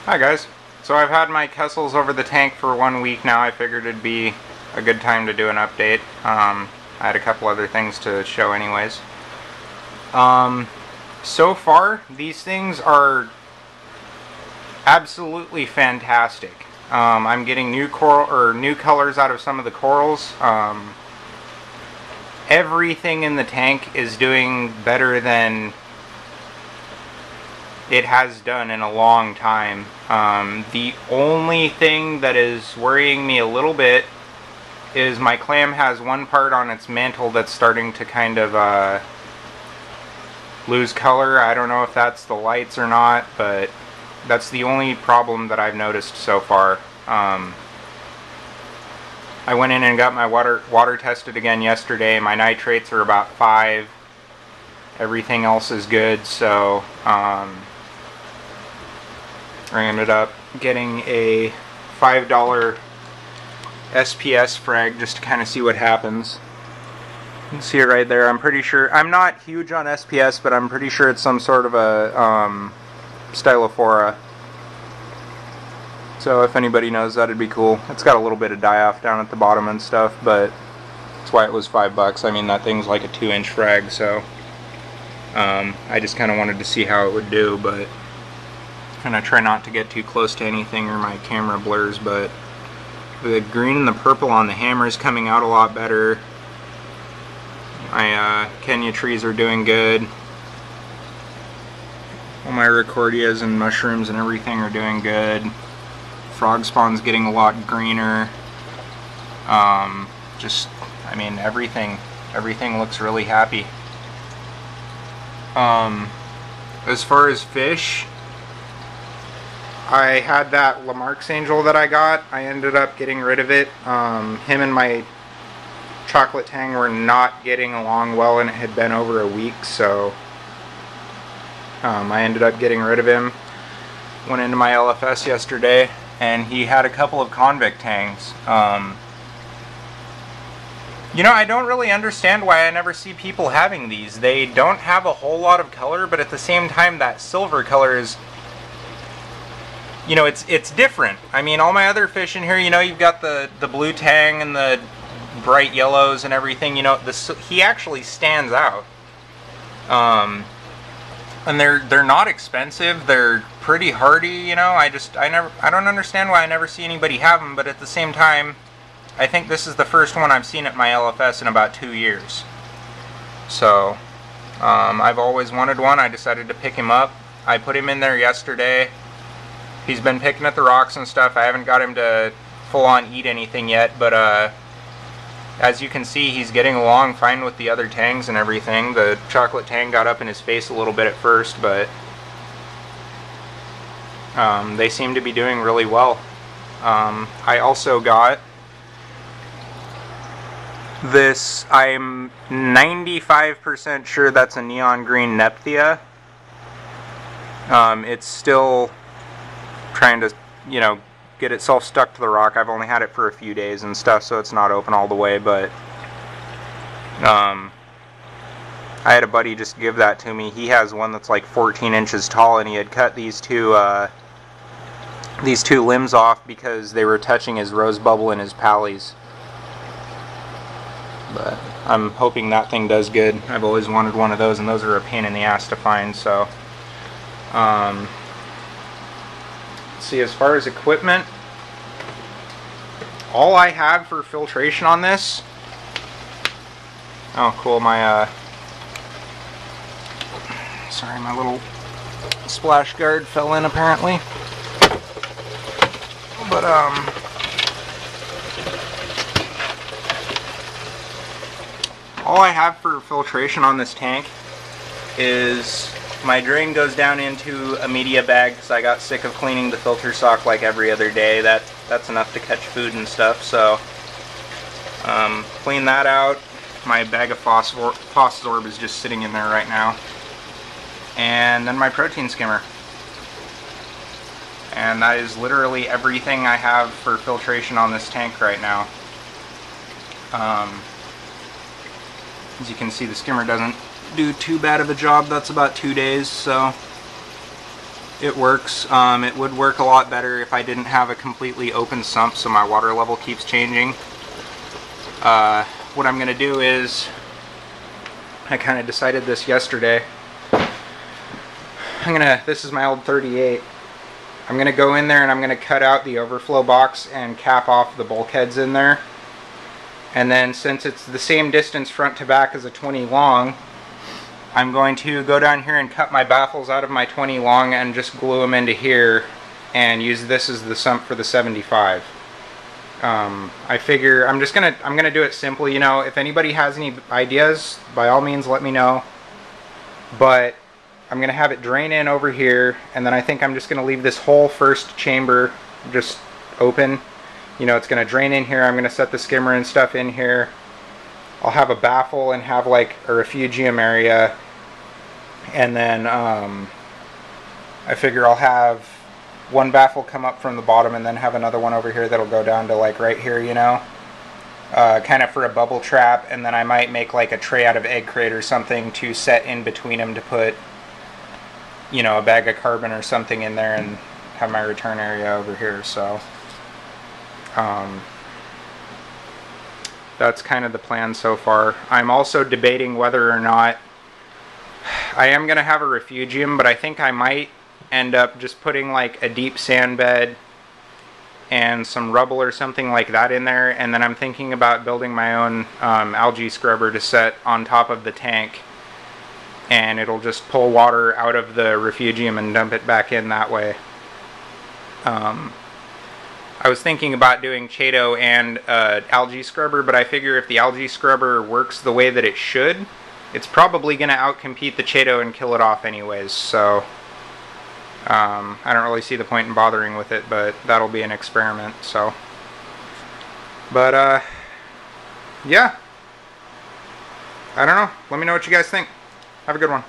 Hi guys. So I've had my kessils over the tank for 1 week now. I figured it'd be a good time to do an update. I had a couple other things to show anyways. So far, these things are absolutely fantastic. I'm getting new colors out of some of the corals. Everything in the tank is doing better than it has done in a long time. The only thing that is worrying me a little bit is my clam has one part on its mantle that's starting to kind of lose color. I don't know if that's the lights or not, but that's the only problem that I've noticed so far. I went in and got my water tested again yesterday. My nitrates are about 5. Everything else is good, so I ended up getting a $5 SPS frag just to kind of see what happens. You can see it right there. I'm pretty sure, I'm not huge on SPS, but I'm pretty sure it's some sort of a Stylophora. So if anybody knows, that'd be cool. It's got a little bit of die-off down at the bottom and stuff, but that's why it was $5. I mean, that thing's like a 2-inch frag, so I just kind of wanted to see how it would do, but and I try not to get too close to anything or my camera blurs, but the green and the purple on the hammer is coming out a lot better. My Kenya trees are doing good. All my Recordias and mushrooms and everything are doing good. Frog spawn's getting a lot greener. I mean, everything looks really happy. As far as fish, I had that Lamarck's angel that I got. I ended up getting rid of it. Him and my chocolate tang were not getting along well, and it had been over a week, so I ended up getting rid of him. Went into my LFS yesterday, and he had a couple of convict tangs. You know, I don't really understand why I never see people having these. They don't have a whole lot of color, but at the same time, that silver color is, you know, it's different. I mean, all my other fish in here, you know, you've got the blue tang and the bright yellows and everything. You know, he actually stands out. And they're not expensive. They're pretty hardy. You know, I don't understand why I never see anybody have them. But at the same time, I think this is the first one I've seen at my LFS in about 2 years. So I've always wanted one. I decided to pick him up. I put him in there yesterday. He's been picking at the rocks and stuff. I haven't got him to full-on eat anything yet, but as you can see, he's getting along fine with the other tangs and everything. The chocolate tang got up in his face a little bit at first, but they seem to be doing really well. I also got this, I'm 95% sure that's a neon green Nepthia. It's still trying to, you know, get itself stuck to the rock. I've only had it for a few days and stuff, so it's not open all the way, but I had a buddy just give that to me. He has one that's like 14 inches tall, and he had cut these two limbs off because they were touching his rose bubble and his pallies. But I'm hoping that thing does good. I've always wanted one of those, and those are a pain in the ass to find, so see, as far as equipment, all I have for filtration on this, oh cool, my sorry, my little splash guard fell in apparently, but all I have for filtration on this tank is my drain goes down into a media bag because I got sick of cleaning the filter sock like every other day. That's enough to catch food and stuff, so clean that out. My bag of Phosphorb is just sitting in there right now. And then my protein skimmer. And that is literally everything I have for filtration on this tank right now. As you can see, the skimmer doesn't do too bad of a job. That's about 2 days, so it works. It would work a lot better if I didn't have a completely open sump so my water level keeps changing. What I'm going to do is, I kind of decided this yesterday. This is my old 38. I'm going to go in there and I'm going to cut out the overflow box and cap off the bulkheads in there. And then since it's the same distance front to back as a 20 long, I'm going to go down here and cut my baffles out of my 20 long and just glue them into here and use this as the sump for the 75. I figure I'm gonna do it simple. You know, if anybody has any ideas, by all means let me know. But I'm gonna have it drain in over here, and then I think I'm just gonna leave this whole first chamber just open. You know, it's gonna drain in here. I'm gonna set the skimmer and stuff in here. I'll have a baffle and have like a refugium area, and then I figure I'll have one baffle come up from the bottom and then have another one over here that'll go down to like right here, you know, kind of for a bubble trap. And then I might make like a tray out of egg crate or something to set in between them to put, you know, a bag of carbon or something in there and have my return area over here. So that's kind of the plan so far. I'm also debating whether or not I am going to have a refugium, but I think I might end up just putting like a deep sand bed and some rubble or something like that in there, and then I'm thinking about building my own algae scrubber to set on top of the tank, and it'll just pull water out of the refugium and dump it back in that way. I was thinking about doing Chaeto and algae scrubber, but I figure if the algae scrubber works the way that it should, it's probably going to outcompete the Chaeto and kill it off anyways, so I don't really see the point in bothering with it, but that'll be an experiment. So, but yeah, I don't know. Let me know what you guys think. Have a good one.